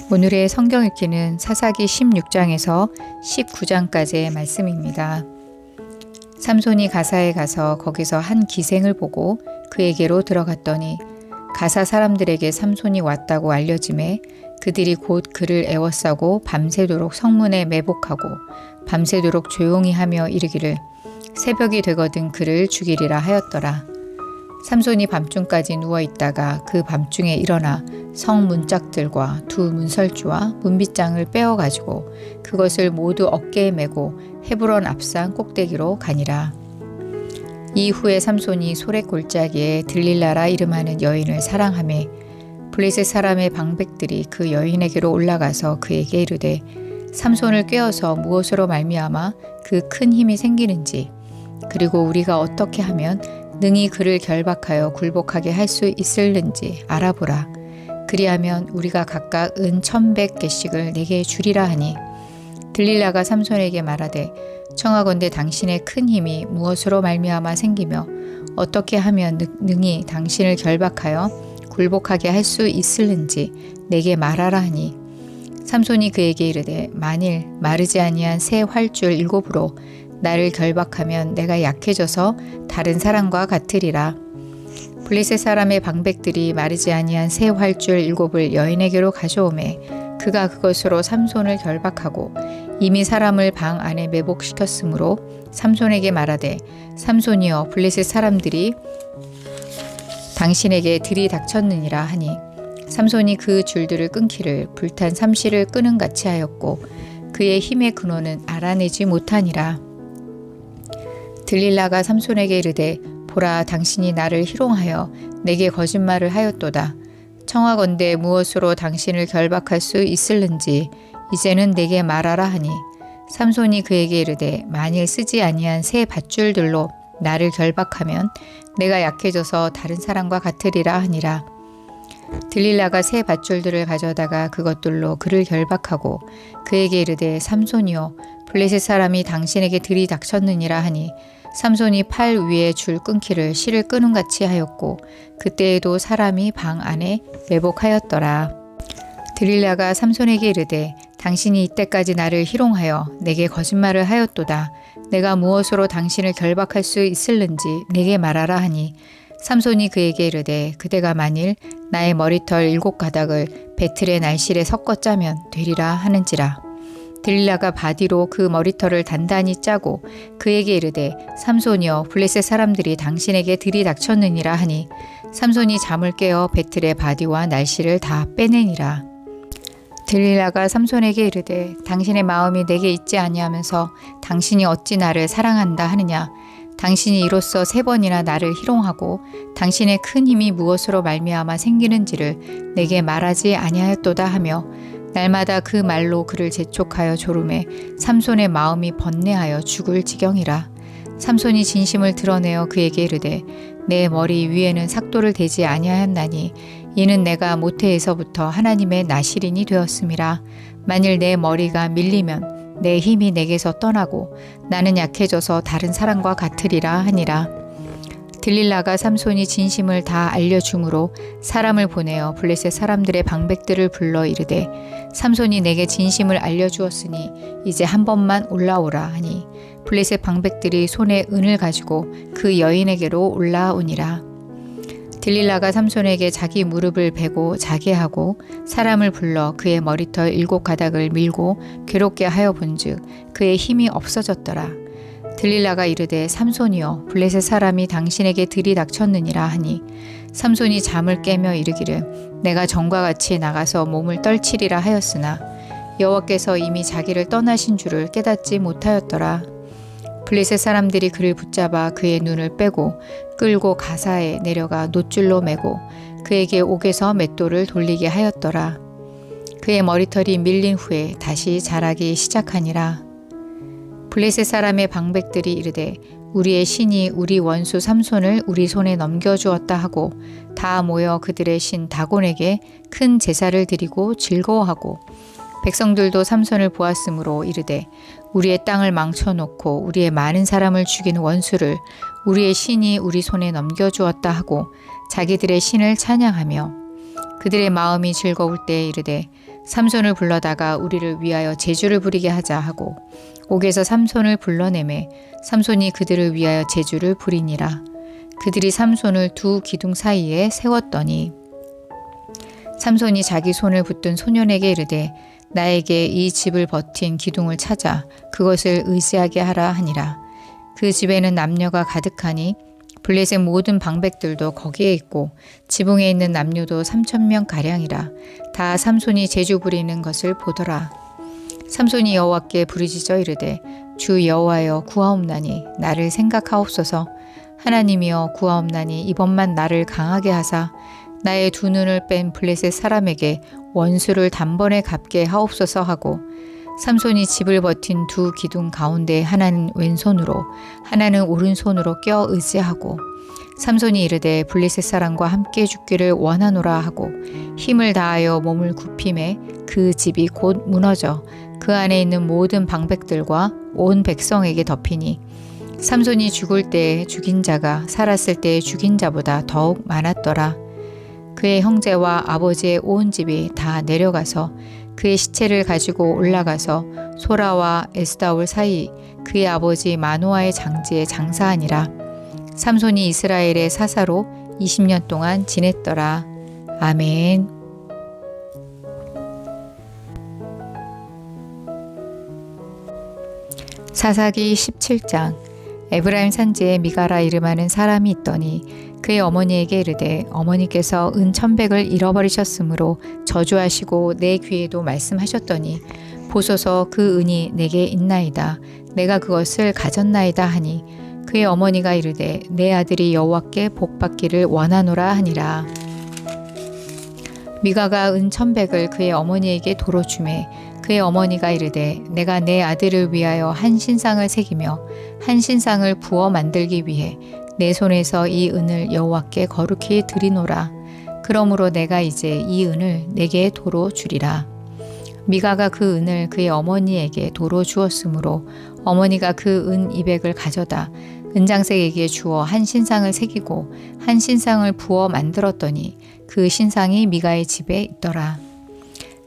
오늘의 성경 읽기는 사사기 16장에서 19장까지의 말씀입니다. 삼손이 가사에 가서 거기서 한 기생을 보고 그에게로 들어갔더니 가사 사람들에게 삼손이 왔다고 알려지매 그들이 곧 그를 애워싸고 밤새도록 성문에 매복하고 밤새도록 조용히 하며 이르기를 새벽이 되거든 그를 죽이리라 하였더라. 삼손이 밤중까지 누워있다가 그 밤중에 일어나 성 문짝들과 두 문설주와 문빗장을 빼어가지고 그것을 모두 어깨에 메고 헤브론 앞산 꼭대기로 가니라. 이후에 삼손이 소렛 골짜기에 들릴라라 이름하는 여인을 사랑하매 블레셋 사람의 방백들이 그 여인에게로 올라가서 그에게 이르되 삼손을 꾀어서 무엇으로 말미암아 그 큰 힘이 생기는지 그리고 우리가 어떻게 하면 능히 그를 결박하여 굴복하게 할 수 있을는지 알아보라. 그리하면 우리가 각각 은 1,100개씩을 내게 주리라 하니 들릴라가 삼손에게 말하되 청하건대 당신의 큰 힘이 무엇으로 말미암아 생기며 어떻게 하면 능히 당신을 결박하여 굴복하게 할 수 있을는지 내게 말하라 하니 삼손이 그에게 이르되 만일 마르지 아니한 새 활줄 7으로 나를 결박하면 내가 약해져서 다른 사람과 같으리라. 블레셋 사람의 방백들이 마르지 아니한 새 활줄 7을 여인에게로 가져오매 그가 그것으로 삼손을 결박하고 이미 사람을 방 안에 매복시켰으므로 삼손에게 말하되 삼손이여 블레셋 사람들이 당신에게 들이닥쳤느니라 하니 삼손이 그 줄들을 끊기를 불탄 삼시를 끄는 같이 하였고 그의 힘의 근원은 알아내지 못하니라. 들릴라가 삼손에게 이르되 보라 당신이 나를 희롱하여 내게 거짓말을 하였도다. 청하건대 무엇으로 당신을 결박할 수 있을는지 이제는 내게 말하라 하니 삼손이 그에게 이르되 만일 쓰지 아니한 새 밧줄들로 나를 결박하면 내가 약해져서 다른 사람과 같으리라 하니라. 들릴라가 새 밧줄들을 가져다가 그것들로 그를 결박하고 그에게 이르되 삼손이여 블레셋 사람이 당신에게 들이닥쳤느니라 하니 삼손이 팔 위에 줄 끊기를 실을 끄는 같이 하였고 그때에도 사람이 방 안에 매복하였더라. 들릴라가 삼손에게 이르되 당신이 이때까지 나를 희롱하여 내게 거짓말을 하였도다. 내가 무엇으로 당신을 결박할 수 있을는지 내게 말하라 하니 삼손이 그에게 이르되 그대가 만일 나의 머리털 7가닥을 배틀의 날실에 섞어 짜면 되리라 하는지라. 들릴라가 바디로 그 머리털을 단단히 짜고 그에게 이르되 삼손이여 블레셋 사람들이 당신에게 들이닥쳤느니라 하니 삼손이 잠을 깨어 배틀의 바디와 날실을 다 빼내니라. 들릴라가 삼손에게 이르되 당신의 마음이 내게 있지 아니하면서 당신이 어찌 나를 사랑한다 하느냐. 당신이 이로써 3번이나 나를 희롱하고 당신의 큰 힘이 무엇으로 말미암아 생기는지를 내게 말하지 아니하였도다 하며 날마다 그 말로 그를 재촉하여 조르매 삼손의 마음이 번뇌하여 죽을 지경이라. 삼손이 진심을 드러내어 그에게 이르되 내 머리 위에는 삭도를 대지 아니하였나니 이는 내가 모태에서부터 하나님의 나실인이 되었음이라. 만일 내 머리가 밀리면 내 힘이 내게서 떠나고 나는 약해져서 다른 사람과 같으리라 하니라. 들릴라가 삼손이 진심을 다 알려줌으로 사람을 보내어 블레셋 사람들의 방백들을 불러 이르되 삼손이 내게 진심을 알려주었으니 이제 한 번만 올라오라 하니 블레셋 방백들이 손에 은을 가지고 그 여인에게로 올라오니라. 들릴라가 삼손에게 자기 무릎을 베고 자게 하고 사람을 불러 그의 머리털 7가닥을 밀고 괴롭게 하여 본즉 그의 힘이 없어졌더라. 들릴라가 이르되 삼손이여 블레셋 사람이 당신에게 들이닥쳤느니라 하니 삼손이 잠을 깨며 이르기를 내가 전과 같이 나가서 몸을 떨치리라 하였으나 여호와께서 이미 자기를 떠나신 줄을 깨닫지 못하였더라. 블레셋 사람들이 그를 붙잡아 그의 눈을 빼고 끌고 가사에 내려가 놋줄로 매고 그에게 옥에서 맷돌을 돌리게 하였더라. 그의 머리털이 밀린 후에 다시 자라기 시작하니라. 블레셋 사람의 방백들이 이르되 우리의 신이 우리 원수 삼손을 우리 손에 넘겨주었다 하고 다 모여 그들의 신 다곤에게 큰 제사를 드리고 즐거워하고 백성들도 삼손을 보았으므로 이르되 우리의 땅을 망쳐놓고 우리의 많은 사람을 죽인 원수를 우리의 신이 우리 손에 넘겨주었다 하고 자기들의 신을 찬양하며 그들의 마음이 즐거울 때에 이르되 삼손을 불러다가 우리를 위하여 제주를 부리게 하자 하고 옥에서 삼손을 불러내매 삼손이 그들을 위하여 제주를 부리니라. 그들이 삼손을 두 기둥 사이에 세웠더니 삼손이 자기 손을 붙든 소년에게 이르되 나에게 이 집을 버틴 기둥을 찾아 그것을 의지하게 하라 하니라. 그 집에는 남녀가 가득하니 블레셋 모든 방백들도 거기에 있고 지붕에 있는 남녀도 3,000명 가량이라. 다 삼손이 제주 부리는 것을 보더라. 삼손이 여호와께 부르짖어 이르되 주 여호와여 구하옵나니 나를 생각하옵소서. 하나님이여 구하옵나니 이번만 나를 강하게 하사 나의 두 눈을 뺀 블레셋 사람에게 원수를 단번에 갚게 하옵소서 하고 삼손이 집을 버틴 두 기둥 가운데 하나는 왼손으로 하나는 오른손으로 껴 의지하고 삼손이 이르되 블레셋 사람과 함께 죽기를 원하노라 하고 힘을 다하여 몸을 굽힘에 그 집이 곧 무너져 그 안에 있는 모든 방백들과 온 백성에게 덮이니 삼손이 죽을 때에 죽인 자가 살았을 때에 죽인 자보다 더욱 많았더라. 그의 형제와 아버지의 온 집이 다 내려가서 그의 시체를 가지고 올라가서 소라와 에스다올 사이 그의 아버지 마노아의 장지에 장사하니라. 삼손이 이스라엘의 사사로 20년 동안 지냈더라. 아멘. 사사기 17장. 에브라임 산지에 미가라 이름하는 사람이 있더니 그의 어머니에게 이르되 어머니께서 은 1,100을 잃어버리셨으므로 저주하시고 내 귀에도 말씀하셨더니 보소서 그 은이 내게 있나이다. 내가 그것을 가졌나이다 하니 그의 어머니가 이르되 내 아들이 여호와께 복받기를 원하노라 하니라. 미가가 은 1,100을 그의 어머니에게 도로 주매 그의 어머니가 이르되 내가 내 아들을 위하여 한 신상을 새기며 한 신상을 부어 만들기 위해 내 손에서 이 은을 여호와께 거룩히 드리노라. 그러므로 내가 이제 이 은을 내게 도로 주리라. 미가가 그 은을 그의 어머니에게 도로 주었으므로 어머니가 그 은 200을 가져다 은장색에게 주어 한 신상을 새기고 한 신상을 부어 만들었더니 그 신상이 미가의 집에 있더라.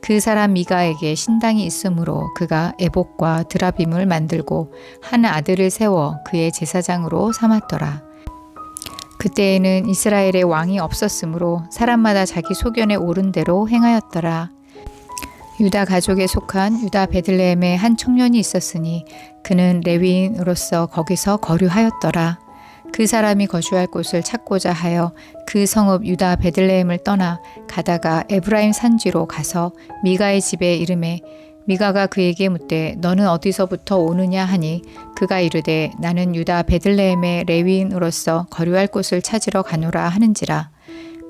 그 사람 미가에게 신당이 있으므로 그가 에봇과 드라빔을 만들고 한 아들을 세워 그의 제사장으로 삼았더라. 그때에는 이스라엘의 왕이 없었으므로 사람마다 자기 소견에 오른 대로 행하였더라. 유다 가족에 속한 유다 베들레헴에 한 청년이 있었으니 그는 레위인으로서 거기서 거류하였더라. 그 사람이 거주할 곳을 찾고자 하여 그 성읍 유다 베들레헴을 떠나 가다가 에브라임 산지로 가서 미가의 집에 이르매 미가가 그에게 묻되 너는 어디서부터 오느냐 하니 그가 이르되 나는 유다 베들레헴의 레위인으로서 거류할 곳을 찾으러 가노라 하는지라.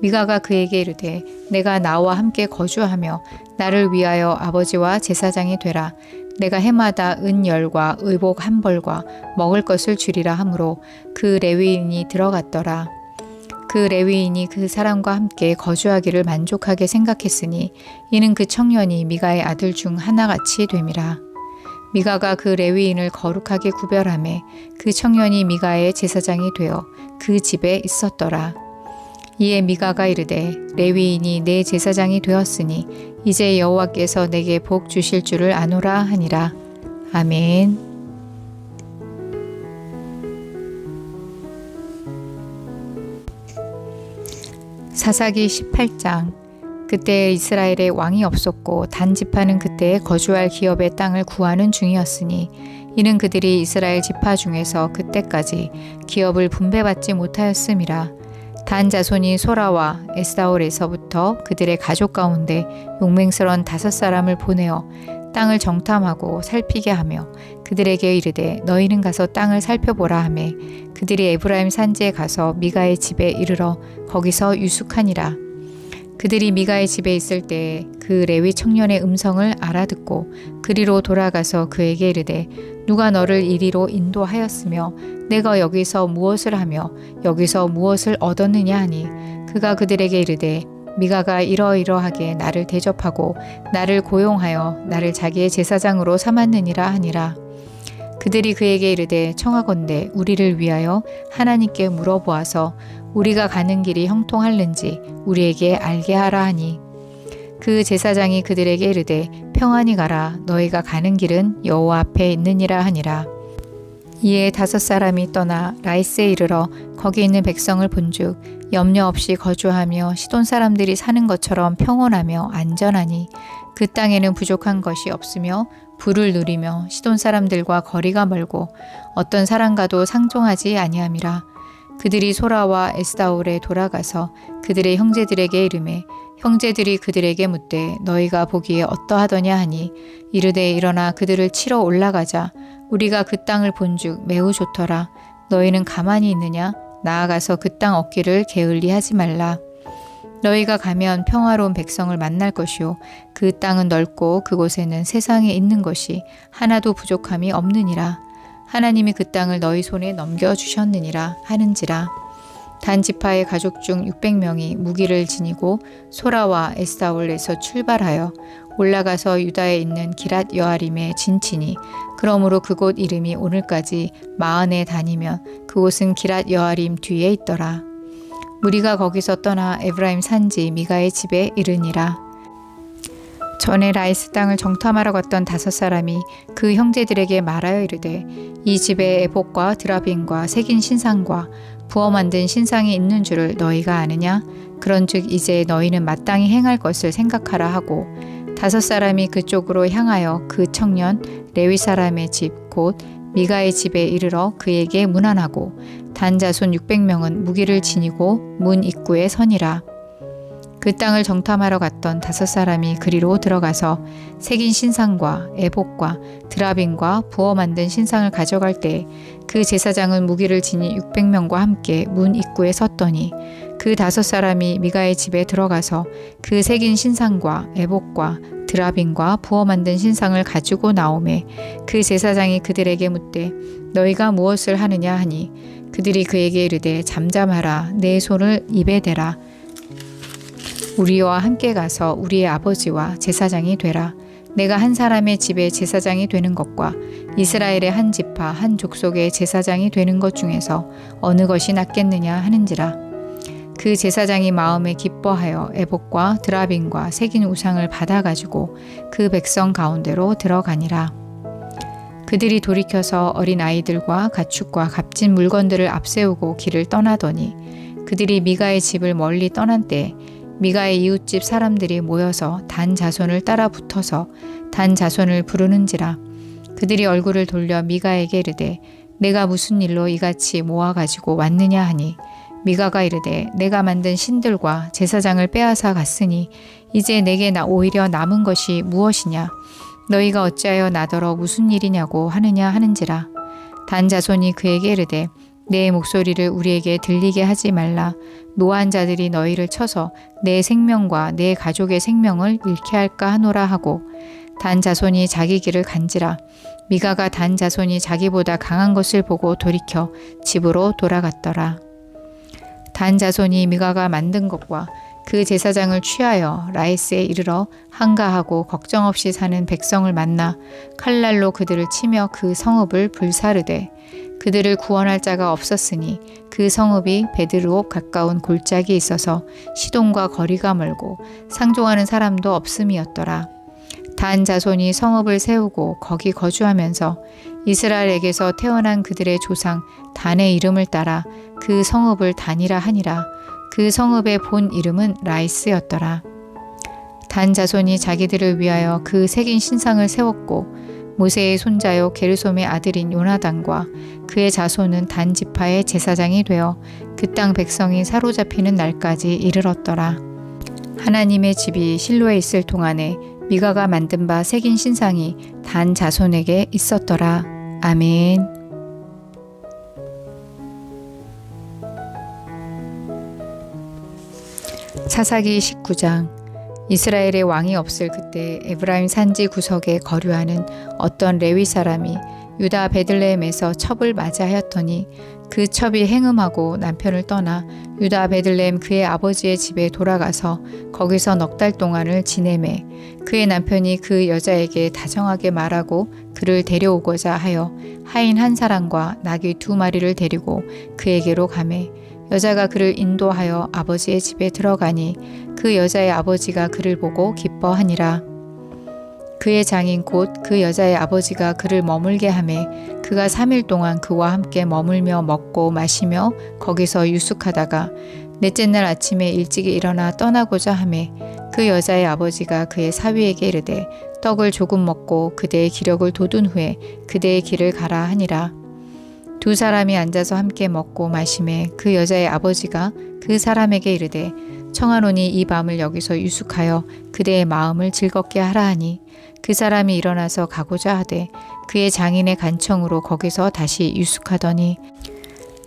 미가가 그에게 이르되 내가 나와 함께 거주하며 나를 위하여 아버지와 제사장이 되라. 내가 해마다 은 10과 의복 1벌과 먹을 것을 주리라 하므로 그 레위인이 들어갔더라. 그 레위인이 그 사람과 함께 거주하기를 만족하게 생각했으니 이는 그 청년이 미가의 아들 중 하나같이 됨이라. 미가가 그 레위인을 거룩하게 구별하매 그 청년이 미가의 제사장이 되어 그 집에 있었더라. 이에 미가가 이르되 레위인이 내 제사장이 되었으니 이제 여호와께서 내게 복 주실 줄을 아노라 하니라. 아멘. 사사기 18장. 그때 이스라엘에 왕이 없었고 단 지파는 그때에 거주할 기업의 땅을 구하는 중이었으니 이는 그들이 이스라엘 지파 중에서 그때까지 기업을 분배받지 못하였음이라. 단 자손이 소라와 에스다올에서부터 그들의 가족 가운데 용맹스러운 5사람을 보내어 땅을 정탐하고 살피게 하며 그들에게 이르되 너희는 가서 땅을 살펴보라 하매 그들이 에브라임 산지에 가서 미가의 집에 이르러 거기서 유숙하니라. 그들이 미가의 집에 있을 때에 그 레위 청년의 음성을 알아듣고 그리로 돌아가서 그에게 이르되 누가 너를 이리로 인도하였으며 내가 여기서 무엇을 하며 여기서 무엇을 얻었느냐 하니 그가 그들에게 이르되 미가가 이러이러하게 나를 대접하고 나를 고용하여 나를 자기의 제사장으로 삼았느니라 하니라. 그들이 그에게 이르되 청하건대 우리를 위하여 하나님께 물어보아서 우리가 가는 길이 형통할는지 우리에게 알게 하라 하니 그 제사장이 그들에게 이르되 평안히 가라. 너희가 가는 길은 여호와 앞에 있느니라 하니라. 이에 5사람이 떠나 라이스에 이르러 거기 있는 백성을 본즉 염려 없이 거주하며 시돈 사람들이 사는 것처럼 평온하며 안전하니 그 땅에는 부족한 것이 없으며 부를 누리며 시돈 사람들과 거리가 멀고 어떤 사람과도 상종하지 아니함이라. 그들이 소라와 에스다올에 돌아가서 그들의 형제들에게 이르매 형제들이 그들에게 묻되 너희가 보기에 어떠하더냐 하니 이르되 일어나 그들을 치러 올라가자. 우리가 그 땅을 본즉 매우 좋더라. 너희는 가만히 있느냐? 나아가서 그 땅 얻기를 게을리하지 말라. 너희가 가면 평화로운 백성을 만날 것이요 그 땅은 넓고 그곳에는 세상에 있는 것이 하나도 부족함이 없느니라. 하나님이 그 땅을 너희 손에 넘겨주셨느니라 하는지라. 단 지파의 가족 중 600명이 무기를 지니고 소라와 에스다올에서 출발하여 올라가서 유다에 있는 기랏 여아림에 진치니 그러므로 그곳 이름이 오늘까지 마흔에 다니면 그곳은 기랏 여아림 뒤에 있더라. 무리가 거기서 떠나 에브라임 산지 미가의 집에 이르니라. 전에 라이스 땅을 정탐하러 갔던 5사람이 그 형제들에게 말하여 이르되 이 집에 에봇과 드라빈과 새긴 신상과 부어 만든 신상이 있는 줄을 너희가 아느냐? 그런즉 이제 너희는 마땅히 행할 것을 생각하라 하고 5사람이 그쪽으로 향하여 그 청년 레위 사람의 집 곧 미가의 집에 이르러 그에게 문안하고 단 자손 600명은 무기를 지니고 문 입구에 서니라. 그 땅을 정탐하러 갔던 5사람이 그리로 들어가서 새긴 신상과 에봇과 드라빈과 부어 만든 신상을 가져갈 때 그 제사장은 무기를 지니 600명과 함께 문 입구에 섰더니 그 5사람이 미가의 집에 들어가서 그 새긴 신상과 에봇과 드라빈과 부어 만든 신상을 가지고 나오매 그 제사장이 그들에게 묻되 너희가 무엇을 하느냐 하니 그들이 그에게 이르되 잠잠하라. 내 손을 입에 대라. 우리와 함께 가서 우리의 아버지와 제사장이 되라. 내가 한 사람의 집에 제사장이 되는 것과 이스라엘의 한 지파 한 족속의 제사장이 되는 것 중에서 어느 것이 낫겠느냐 하는지라. 그 제사장이 마음에 기뻐하여 에봇과 드라빈과 새긴 우상을 받아가지고 그 백성 가운데로 들어가니라. 그들이 돌이켜서 어린 아이들과 가축과 값진 물건들을 앞세우고 길을 떠나더니 그들이 미가의 집을 멀리 떠난 때에 미가의 이웃집 사람들이 모여서 단 자손을 따라 붙어서 단 자손을 부르는지라. 그들이 얼굴을 돌려 미가에게 이르되 내가 무슨 일로 이같이 모아가지고 왔느냐 하니 미가가 이르되 내가 만든 신들과 제사장을 빼앗아 갔으니 이제 내게 오히려 남은 것이 무엇이냐? 너희가 어찌하여 나더러 무슨 일이냐고 하느냐 하는지라. 단 자손이 그에게 이르되 내 목소리를 우리에게 들리게 하지 말라. 노한 자들이 너희를 쳐서 내 생명과 내 가족의 생명을 잃게 할까 하노라 하고 단 자손이 자기 길을 간지라. 미가가 단 자손이 자기보다 강한 것을 보고 돌이켜 집으로 돌아갔더라. 단 자손이 미가가 만든 것과 그 제사장을 취하여 라이스에 이르러 한가하고 걱정 없이 사는 백성을 만나 칼날로 그들을 치며 그 성읍을 불사르되 그들을 구원할 자가 없었으니 그 성읍이 베드르옵 가까운 골짜기에 있어서 시돈과 거리가 멀고 상종하는 사람도 없음이었더라. 단 자손이 성읍을 세우고 거기 거주하면서 이스라엘에게서 태어난 그들의 조상 단의 이름을 따라 그 성읍을 단이라 하니라. 그 성읍의 본 이름은 라이스였더라. 단 자손이 자기들을 위하여 그 새긴 신상을 세웠고 모세의 손자요 게르솜의 아들인 요나단과 그의 자손은 단 지파의 제사장이 되어 그 땅 백성이 사로잡히는 날까지 이르렀더라. 하나님의 집이 실로에 있을 동안에 미가가 만든 바 새긴 신상이 단 자손에게 있었더라. 아멘. 사사기 19장. 이스라엘의 왕이 없을 그때 에브라임 산지 구석에 거류하는 어떤 레위 사람이 유다 베들레헴에서 첩을 맞이하였더니 그 첩이 행음하고 남편을 떠나 유다 베들레헴 그의 아버지의 집에 돌아가서 거기서 넉 달 동안을 지내매 그의 남편이 그 여자에게 다정하게 말하고 그를 데려오고자 하여 하인 한 사람과 나귀 2마리를 데리고 그에게로 가매 여자가 그를 인도하여 아버지의 집에 들어가니 그 여자의 아버지가 그를 보고 기뻐하니라. 그의 장인 곧 그 여자의 아버지가 그를 머물게 하매 그가 3일 동안 그와 함께 머물며 먹고 마시며 거기서 유숙하다가 넷째 날 아침에 일찍이 일어나 떠나고자 하매 그 여자의 아버지가 그의 사위에게 이르되 떡을 조금 먹고 그대의 기력을 돋운 후에 그대의 길을 가라 하니라. 두 사람이 앉아서 함께 먹고 마시매 그 여자의 아버지가 그 사람에게 이르되 청하노니 이 밤을 여기서 유숙하여 그대의 마음을 즐겁게 하라 하니 그 사람이 일어나서 가고자 하되 그의 장인의 간청으로 거기서 다시 유숙하더니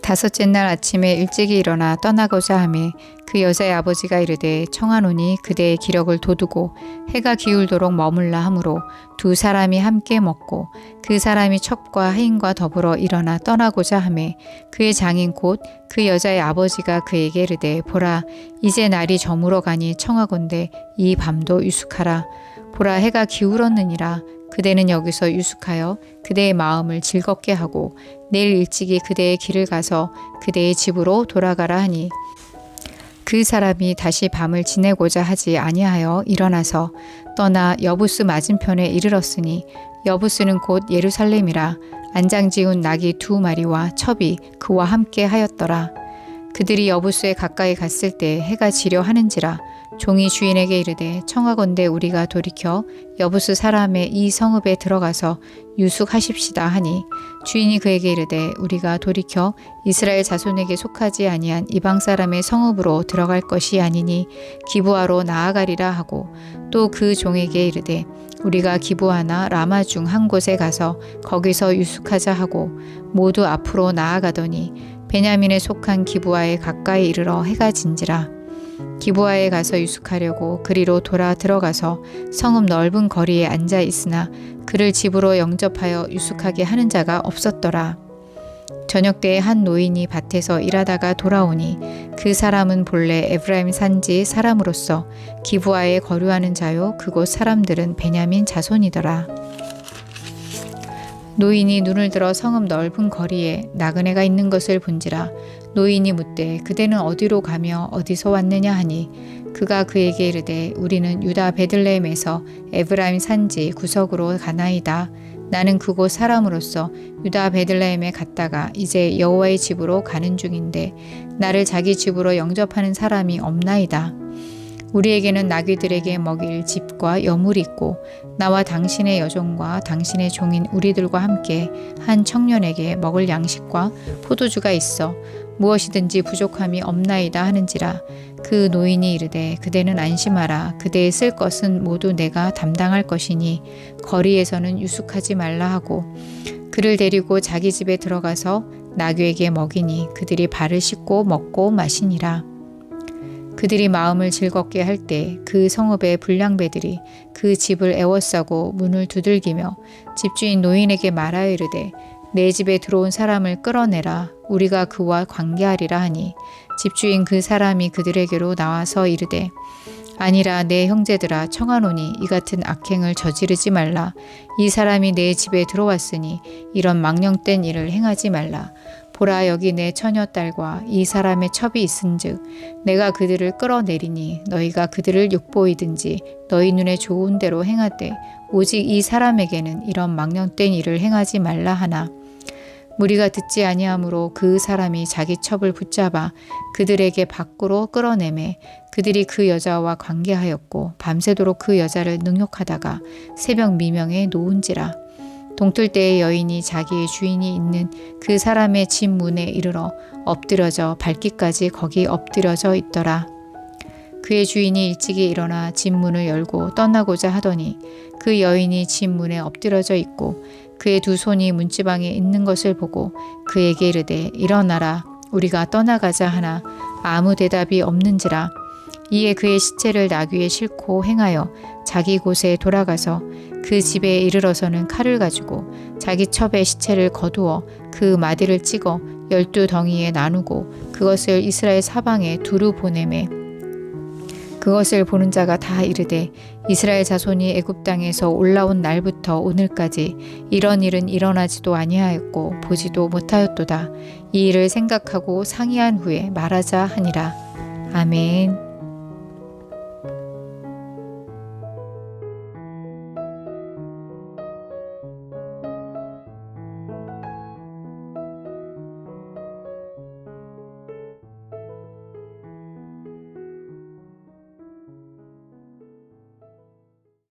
다섯째 날 아침에 일찍이 일어나 떠나고자 하매 그 여자의 아버지가 이르되 청하노니 그대의 기력을 돋우고 해가 기울도록 머물라 하므로 두 사람이 함께 먹고 그 사람이 첩과 해인과 더불어 일어나 떠나고자 하매 그의 장인 곧 그 여자의 아버지가 그에게 이르되 보라 이제 날이 저물어 가니 청하건대 이 밤도 유숙하라. 보라 해가 기울었느니라. 그대는 여기서 유숙하여 그대의 마음을 즐겁게 하고 내일 일찍이 그대의 길을 가서 그대의 집으로 돌아가라 하니 그 사람이 다시 밤을 지내고자 하지 아니하여 일어나서 떠나 여부스 맞은편에 이르렀으니 여부스는 곧 예루살렘이라. 안장지운 낙이 2마리와 첩이 그와 함께 하였더라. 그들이 여부스에 가까이 갔을 때 해가 지려 하는지라. 종이 주인에게 이르되 청하건대 우리가 돌이켜 여부스 사람의 이 성읍에 들어가서 유숙하십시다 하니 주인이 그에게 이르되 우리가 돌이켜 이스라엘 자손에게 속하지 아니한 이방 사람의 성읍으로 들어갈 것이 아니니 기브아로 나아가리라 하고 또 그 종에게 이르되 우리가 기브아나 라마 중 한 곳에 가서 거기서 유숙하자 하고 모두 앞으로 나아가더니 베냐민에 속한 기브아에 가까이 이르러 해가 진지라. 기브아에 가서 유숙하려고 그리로 돌아 들어가서 성읍 넓은 거리에 앉아 있으나 그를 집으로 영접하여 유숙하게 하는 자가 없었더라. 저녁 때에 한 노인이 밭에서 일하다가 돌아오니 그 사람은 본래 에브라임 산지 사람으로서 기브아에 거류하는 자요 그곳 사람들은 베냐민 자손이더라. 노인이 눈을 들어 성읍 넓은 거리에 나그네가 있는 것을 본지라. 노인이 묻되 그대는 어디로 가며 어디서 왔느냐 하니 그가 그에게 이르되 우리는 유다 베들레헴에서 에브라임 산지 구석으로 가나이다. 나는 그곳 사람으로서 유다 베들레헴에 갔다가 이제 여호와의 집으로 가는 중인데 나를 자기 집으로 영접하는 사람이 없나이다. 우리에게는 나귀들에게 먹일 집과 여물이 있고 나와 당신의 여종과 당신의 종인 우리들과 함께 한 청년에게 먹을 양식과 포도주가 있어 무엇이든지 부족함이 없나이다 하는지라. 그 노인이 이르되 그대는 안심하라. 그대의 쓸 것은 모두 내가 담당할 것이니 거리에서는 유숙하지 말라 하고 그를 데리고 자기 집에 들어가서 나귀에게 먹이니 그들이 발을 씻고 먹고 마시니라. 그들이 마음을 즐겁게 할 때 그 성읍의 불량배들이 그 집을 애워싸고 문을 두들기며 집주인 노인에게 말하여 이르되 내 집에 들어온 사람을 끌어내라. 우리가 그와 관계하리라 하니 집주인 그 사람이 그들에게로 나와서 이르되 아니라 내 형제들아 청하노니 이 같은 악행을 저지르지 말라. 이 사람이 내 집에 들어왔으니 이런 망령된 일을 행하지 말라. 보라 여기 내 처녀딸과 이 사람의 첩이 있은즉 내가 그들을 끌어내리니 너희가 그들을 욕보이든지 너희 눈에 좋은 대로 행하되 오직 이 사람에게는 이런 망령된 일을 행하지 말라 하나 무리가 듣지 아니하므로 그 사람이 자기 첩을 붙잡아 그들에게 밖으로 끌어내매 그들이 그 여자와 관계하였고 밤새도록 그 여자를 능욕하다가 새벽 미명에 놓은지라. 동틀 때의 여인이 자기의 주인이 있는 그 사람의 집 문에 이르러 엎드려져 밟기까지 거기 엎드려져 있더라. 그의 주인이 일찍이 일어나 집 문을 열고 떠나고자 하더니 그 여인이 집 문에 엎드려져 있고 그의 두 손이 문지방에 있는 것을 보고 그에게 이르되 일어나라 우리가 떠나가자 하나 아무 대답이 없는지라. 이에 그의 시체를 나귀에 싣고 행하여 자기 곳에 돌아가서 그 집에 이르러서는 칼을 가지고 자기 첩의 시체를 거두어 그 마디를 찍어 12덩이에 나누고 그것을 이스라엘 사방에 두루 보내매 그것을 보는 자가 다 이르되 이스라엘 자손이 애굽 땅에서 올라온 날부터 오늘까지 이런 일은 일어나지도 아니하였고 보지도 못하였도다. 이 일을 생각하고 상의한 후에 말하자 하니라. 아멘.